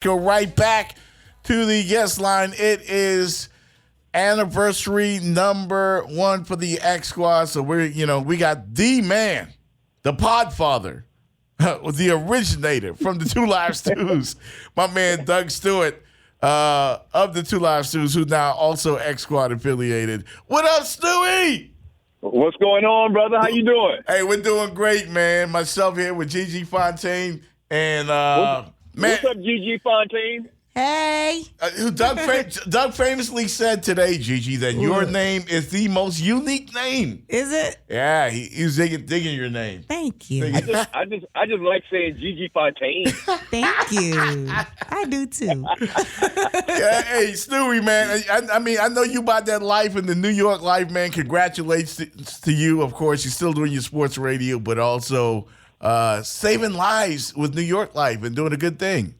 Go right back to the guest line. It is anniversary number 1 for the X Squad. So we got the man, the podfather, the originator from the Two Live Stews, my man Doug Stewart of the Two Live Stews, who's now also X Squad affiliated. What up, Stewie? What's going on, brother? How you doing? Hey, we're doing great, man. Myself here with Gigi Fontaine and What's up, Gigi Fontaine? Hey. Doug famously said today, Gigi, that your name is the most unique name. Is it? Yeah, he's digging your name. Thank you. I just like saying Gigi Fontaine. Thank you. I do too. Yeah, hey, Stewie, man. I know you about that life in the New York life, man. Congratulations to you. Of course, you're still doing your sports radio, but also saving lives with New York life and doing a good thing.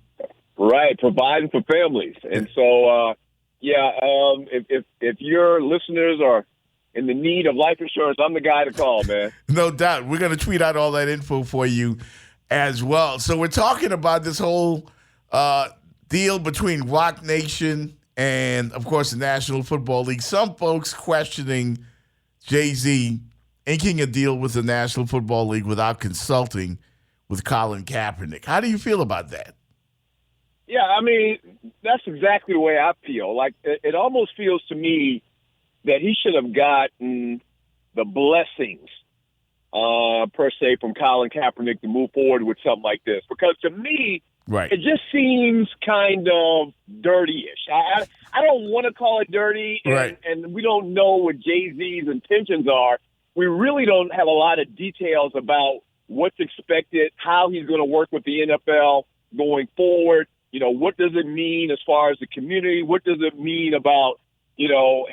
Right, providing for families. And so, if your listeners are in the need of life insurance, I'm the guy to call, man. No doubt. We're going to tweet out all that info for you as well. So we're talking about this whole deal between Roc Nation and, of course, the National Football League. Some folks questioning Jay-Z inking a deal with the National Football League without consulting with Colin Kaepernick. How do you feel about that? Yeah, I mean, that's exactly the way I feel. Like, it almost feels to me that he should have gotten the blessings, per se, from Colin Kaepernick to move forward with something like this. Because to me, right, it just seems kind of dirty-ish. I don't want to call it dirty, and we don't know what Jay-Z's intentions are. We really don't have a lot of details about what's expected, how he's going to work with the NFL going forward. You know, what does it mean as far as the community? What does it mean about,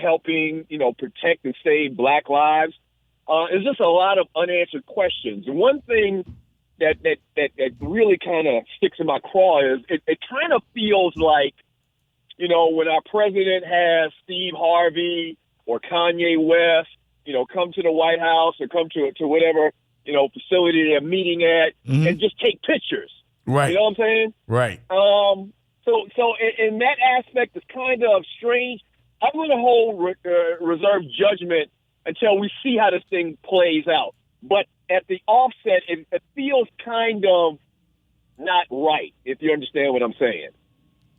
helping, protect and save Black lives? It's just a lot of unanswered questions. And one thing that really kind of sticks in my craw is it kind of feels like, when our president has Steve Harvey or Kanye West, come to the White House or come to whatever, facility they're meeting at and just take pictures. Right. You know what I'm saying? Right. So in that aspect, it's kind of strange. I'm going to hold reserve judgment until we see how this thing plays out. But at the offset, it feels kind of not right, if you understand what I'm saying.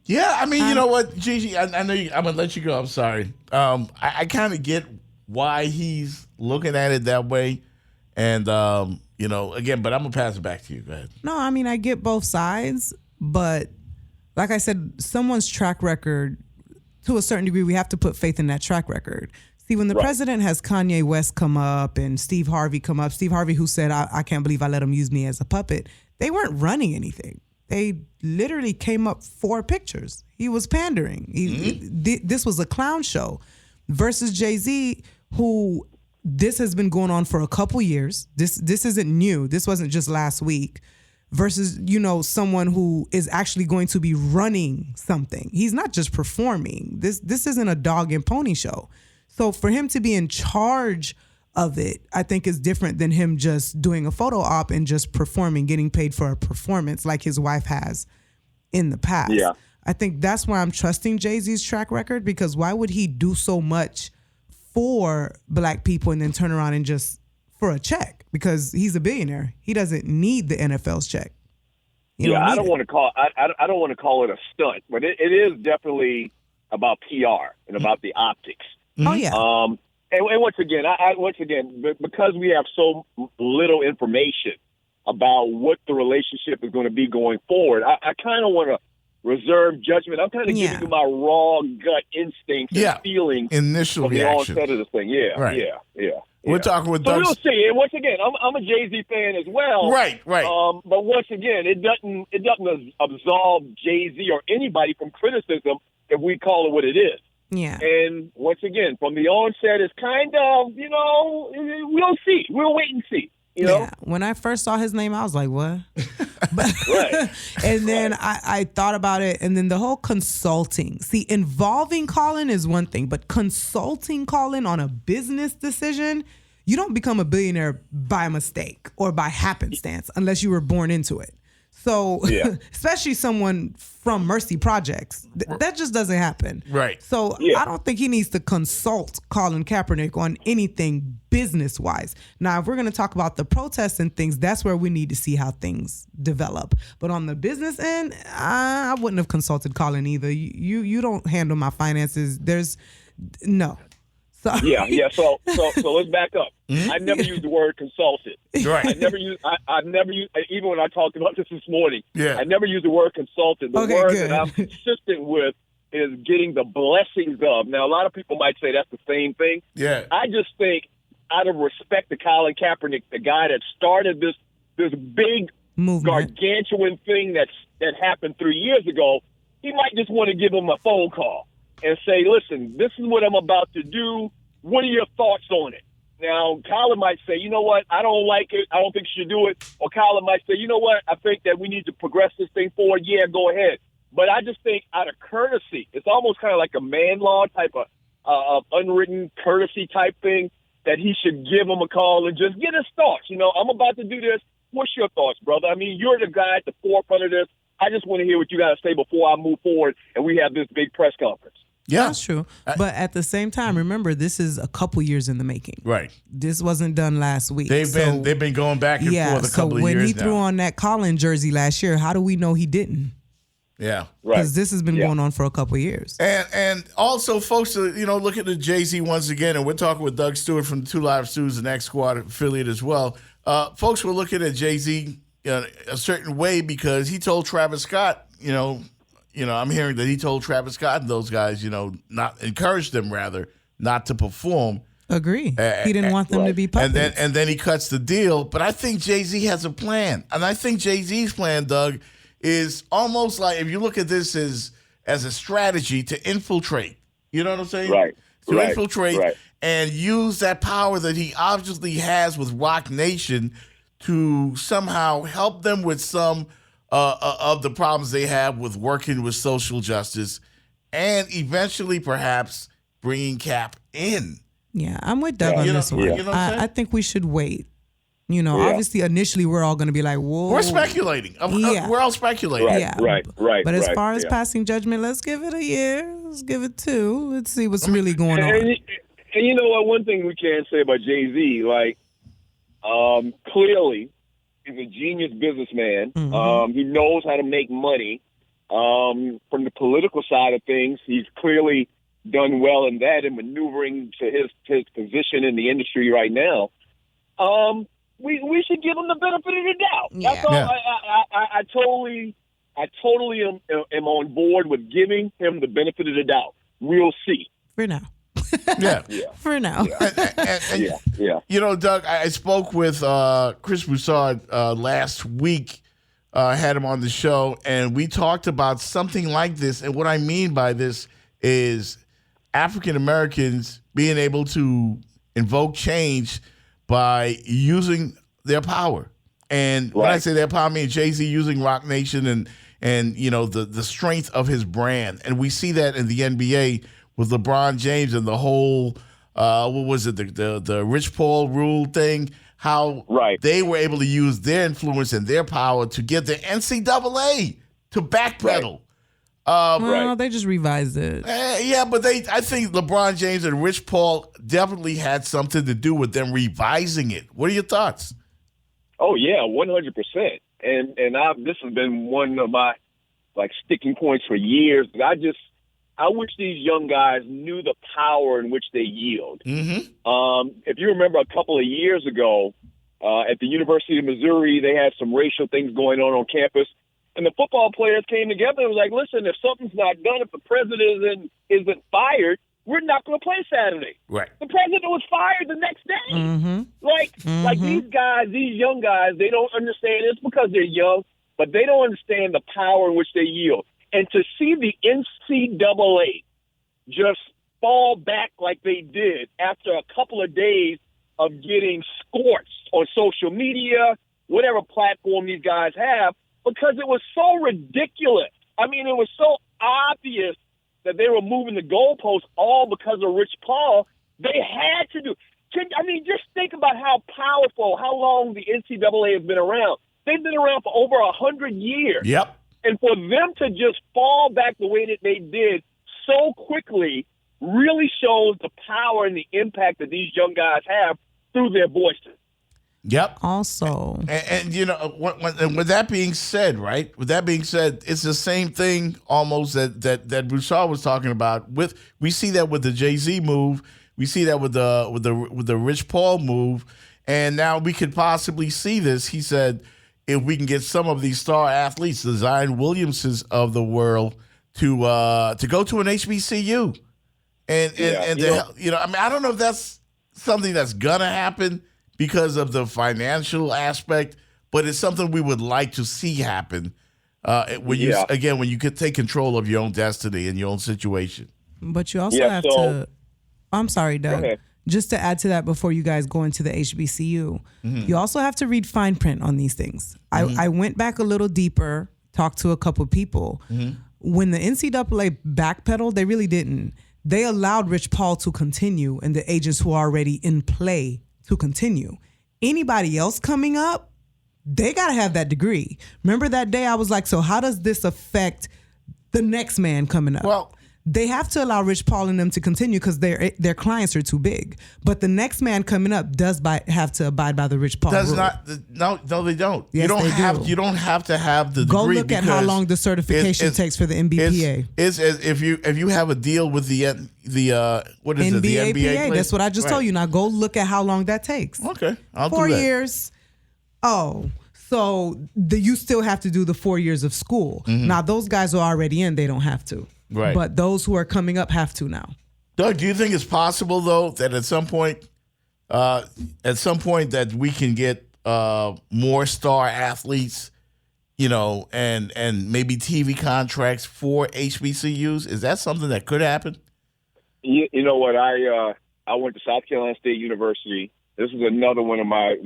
Yeah, I mean, you know what, Gigi, I know I'm going to let you go. I'm sorry. I kind of get why he's looking at it that way. And, again, but I'm going to pass it back to you. Go ahead. No, I mean, I get both sides, but like I said, someone's track record, to a certain degree, we have to put faith in that track record. See, when the president has Kanye West come up and Steve Harvey come up, Steve Harvey, who said, I can't believe I let him use me as a puppet, they weren't running anything. They literally came up for pictures. He was pandering. This was a clown show versus Jay-Z, who this has been going on for a couple years. This isn't new. This wasn't just last week. Versus, someone who is actually going to be running something. He's not just performing. This isn't a dog and pony show. So for him to be in charge of it, I think is different than him just doing a photo op and just performing, getting paid for a performance like his wife has in the past. Yeah. I think that's why I'm trusting Jay-Z's track record, because why would he do so much for Black people and then turn around and just for a check? Because he's a billionaire. He doesn't need the NFL's check. I don't want to call it a stunt, but it is definitely about PR and about the optics. Oh yeah. And once again, because we have so little information about what the relationship is going to be going forward, I kind of want to reserve judgment. I'm kind of giving you my raw gut instincts and feelings. Initial reaction. The onset of this thing. Yeah. We're talking with Doug. So we'll see. And once again, I'm a Jay-Z fan as well. Right. But once again, it doesn't absolve Jay-Z or anybody from criticism if we call it what it is. Yeah. And once again, from the onset, it's kind of, we'll see. We'll wait and see. Yeah. When I first saw his name, I was like, what? And then I thought about it, and then the whole consulting. See, involving Colin is one thing, but consulting Colin on a business decision, you don't become a billionaire by mistake or by happenstance unless you were born into it. So, especially someone from Mercy Projects, that just doesn't happen. Right. So, I don't think he needs to consult Colin Kaepernick on anything business-wise. Now, if we're going to talk about the protests and things, that's where we need to see how things develop. But on the business end, I wouldn't have consulted Colin either. You don't handle my finances. No. Sorry. Yeah. So let's back up. Mm-hmm. I never used the word consulted. Right. I've never used, even when I talked about this morning, I never used the word consulted. The word that I'm consistent with is getting the blessings of. Now, a lot of people might say that's the same thing. Yeah. I just think, out of respect to Colin Kaepernick, the guy that started this big movement, gargantuan thing that happened 3 years ago, he might just want to give him a phone call and say, listen, this is what I'm about to do. What are your thoughts on it? Now, Colin might say, you know what, I don't like it. I don't think you should do it. Or Colin might say, you know what, I think that we need to progress this thing forward. Yeah, go ahead. But I just think out of courtesy, it's almost kind of like a man law type of unwritten courtesy type thing, that he should give him a call and just get his thoughts. You know, I'm about to do this. What's your thoughts, brother? I mean, you're the guy at the forefront of this. I just want to hear what you got to say before I move forward and we have this big press conference. Yeah, that's true. But at the same time, remember, this is a couple years in the making. Right. This wasn't done last week. They've been going back and forth a couple of years now. When he threw on that Colin jersey last year, how do we know he didn't? Yeah. Right. Because this has been going on for a couple of years. And also, folks, look at the Jay-Z once again, and we're talking with Doug Stewart from the Two Live Stews, the X Squad affiliate as well. Folks were looking at Jay-Z a certain way because he told Travis Scott, I'm hearing that he told Travis Scott and those guys, not encouraged them rather not to perform. Agree. He didn't want them to be puppets. And then he cuts the deal. But I think Jay-Z has a plan, and I think Jay-Z's plan, Doug, is almost like, if you look at this as a strategy to infiltrate. You know what I'm saying? Right. To infiltrate and use that power that he obviously has with Roc Nation to somehow help them with some of the problems they have with working with social justice, and eventually perhaps bringing Cap in. Yeah, I'm with Doug on this one. You know I think we should wait. Obviously, initially, we're all going to be like, whoa. We're speculating. We're all speculating. Right. But as far as passing judgment, let's give it a year. Let's give it 2. Let's see what's really going on. And you know what? One thing we can say about Jay-Z, clearly, he's a genius businessman. Mm-hmm. He knows how to make money. From the political side of things, he's clearly done well in that and maneuvering to his position in the industry right now. We should give him the benefit of the doubt. Yeah. That's all. Yeah. I totally am on board with giving him the benefit of the doubt. We'll see. For now. Yeah. For now. And Doug, I spoke with Chris Broussard last week. Had him on the show, and we talked about something like this. And what I mean by this is African Americans being able to invoke change by using their power. And when I say their power, I mean Jay-Z using Roc Nation and the strength of his brand. And we see that in the NBA with LeBron James and the whole, the Rich Paul rule thing, how they were able to use their influence and their power to get the NCAA to backpedal. They just revised it. But I think LeBron James and Rich Paul definitely had something to do with them revising it. What are your thoughts? Oh yeah, 100%. And this has been one of my sticking points for years. I wish these young guys knew the power in which they yield. Mm-hmm. If you remember a couple of years ago, at the University of Missouri, they had some racial things going on campus. And the football players came together and was like, listen, if something's not done, if the president isn't fired, we're not going to play Saturday. Right. The president was fired the next day. Mm-hmm. Like these guys, these young guys, they don't understand. It's because they're young, but they don't understand the power in which they yield. And to see the NCAA just fall back like they did after a couple of days of getting scorched on social media, whatever platform these guys have, because it was so ridiculous. I mean, it was so obvious that they were moving the goalposts all because of Rich Paul. They had to do. Just think about how powerful, how long the NCAA has been around. They've been around for over 100 years. Yep. And for them to just fall back the way that they did so quickly really shows the power and the impact that these young guys have through their voices. Yep. Also, and you know, with that being said, right? With that being said, it's the same thing almost that Broussard was talking about. We see that with the Jay-Z move, we see that with the Rich Paul move, and now we could possibly see this. He said, if we can get some of these star athletes, the Zion Williamsons of the world, to go to an HBCU, I mean, I don't know if that's something that's gonna happen because of the financial aspect, but it's something we would like to see happen when you could take control of your own destiny and your own situation. But you also have to. I'm sorry, Doug. Just to add to that before you guys go into the HBCU, you also have to read fine print on these things. I went back a little deeper, talked to a couple people. When the NCAA backpedaled, they really didn't. They allowed Rich Paul to continue and the agents who are already in play to continue. Anybody else coming up, they got to have that degree. Remember that day I was like, so how does this affect the next man coming up? Well, they have to allow Rich Paul and them to continue because their clients are too big. But the next man coming up does have to abide by the Rich Paul rule. No, they don't. Yes, you don't have to have the degree. Go look at how long the certification takes for the MBPA. It's if you have a deal with the what is NBAPA, it? The NBA. That's what I just told you. Now go look at how long that takes. Okay, I'll 4 do that. years. Oh, so you still have to do the 4 years of school. Now those guys are already in; they don't have to. Right. But those who are coming up have to now. Doug, do you think it's possible though that at some point that we can get more star athletes, and maybe TV contracts for HBCUs? Is that something that could happen? You know what? I went to South Carolina State University. This is another one of my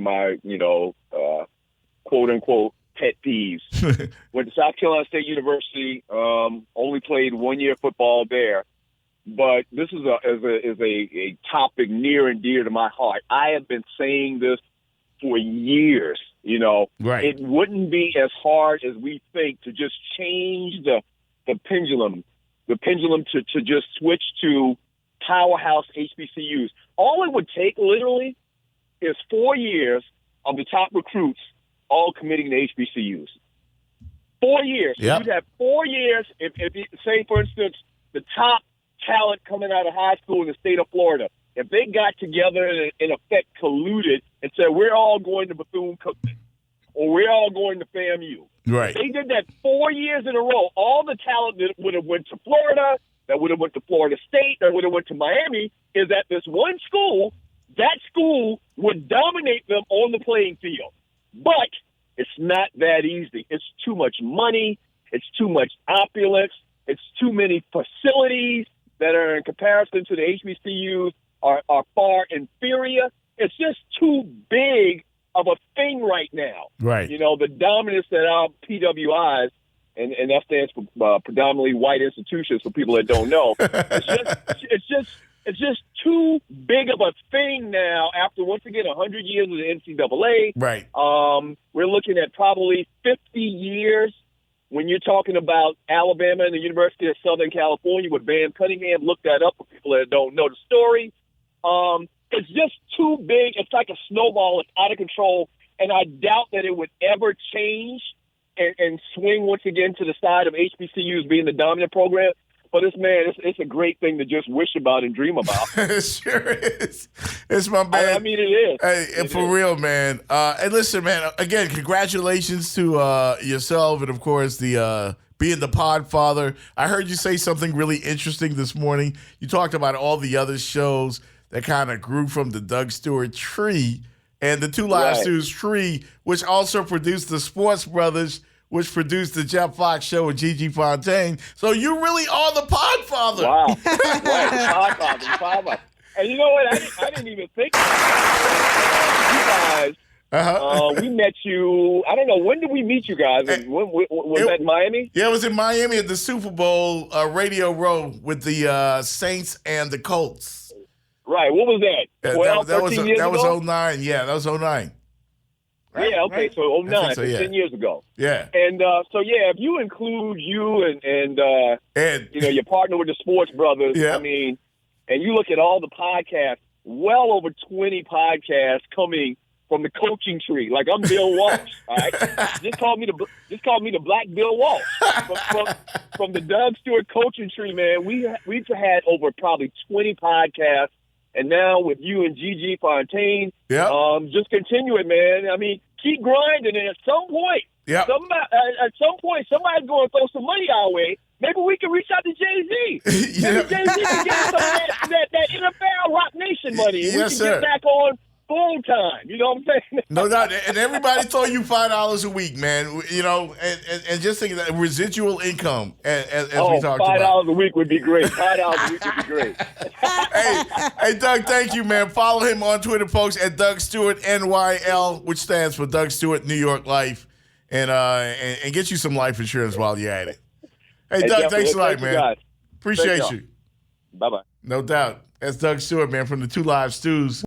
quote unquote pet peeves. Went to South Carolina State University. Only played 1 year football there, but this is a topic near and dear to my heart. I have been saying this for years. Right. It wouldn't be as hard as we think to just change the pendulum to just switch to powerhouse HBCUs. All it would take literally is 4 years of the top recruits all committing to HBCUs. 4 years. Yep. You'd have 4 years if say, for instance, the top talent coming out of high school in the state of Florida, if they got together and in effect colluded and said, we're all going to Bethune-Cookman or we're all going to FAMU. Right. They did that 4 years in a row. All the talent that would have went to Florida, that would have went to Florida State, that would have went to Miami, is at this one school. That school would dominate them on the playing field. But it's not that easy. It's too much money. It's too much opulence. It's too many facilities that are in comparison to the HBCUs are far inferior. It's just too big of a thing right now. Right. The dominance that our PWIs, and that stands for predominantly white institutions for people that don't know. It's just too big of a thing now after, once again, 100 years of the NCAA. Right. We're looking at probably 50 years when you're talking about Alabama and the University of Southern California with Van Cunningham. Look that up for people that don't know the story. It's just too big. It's like a snowball. It's out of control. And I doubt that it would ever change and swing once again to the side of HBCUs being the dominant program. But it's a great thing to just wish about and dream about. It sure is. It's my man. I mean, it is. Hey, for real, man. And listen, man, again, congratulations to yourself and, of course, the being the podfather. I heard you say something really interesting this morning. You talked about all the other shows that kind of grew from the Doug Stewart tree and the Two Live Stews tree, which also produced the Sports Brothers, which produced the Jeff Fox Show with Gigi Fontaine. So you really are the podfather. Wow. Right, the podfather. And you know what? I didn't even think about it. You guys, we met you, I don't know, when did we meet you guys? Was that in Miami? Yeah, it was in Miami at the Super Bowl Radio Row with the Saints and the Colts. Right. What was that? 12, that 13 years ago? was 09. Yeah, that was 09. Right? Yeah, okay, right? so 09, so, yeah. 10 years ago. Yeah. And if you include you and your partner with the Sports Brothers, yeah. I mean, and you look at all the podcasts, well over 20 podcasts coming from the coaching tree. Like I'm Bill Walsh, all right? Just call me the Black Bill Walsh. From the Doug Stewart coaching tree, man, we've had over probably 20 podcasts. And now with you and Gigi Fontaine, just continue it, man. I mean, keep grinding, and at some point, somebody's going to throw some money our way. Maybe we can reach out to Jay-Z. Maybe Jay-Z can get us some of that NFL Roc Nation money. Yes, we can get back on full time. You know what I'm saying? No doubt. And everybody told you $5 a week, man. You know, and just think of that residual income as we talked about. $5 a week would be great. $5 a week would be great. Hey, Doug, thank you, man. Follow him on Twitter, folks, at Doug Stewart NYL, which stands for Doug Stewart New York Life, and get you some life insurance while you're at it. Hey, Doug, thanks a lot, man. Guys. Appreciate you. Bye-bye. No doubt. That's Doug Stewart, man, from the 2 Live Stews.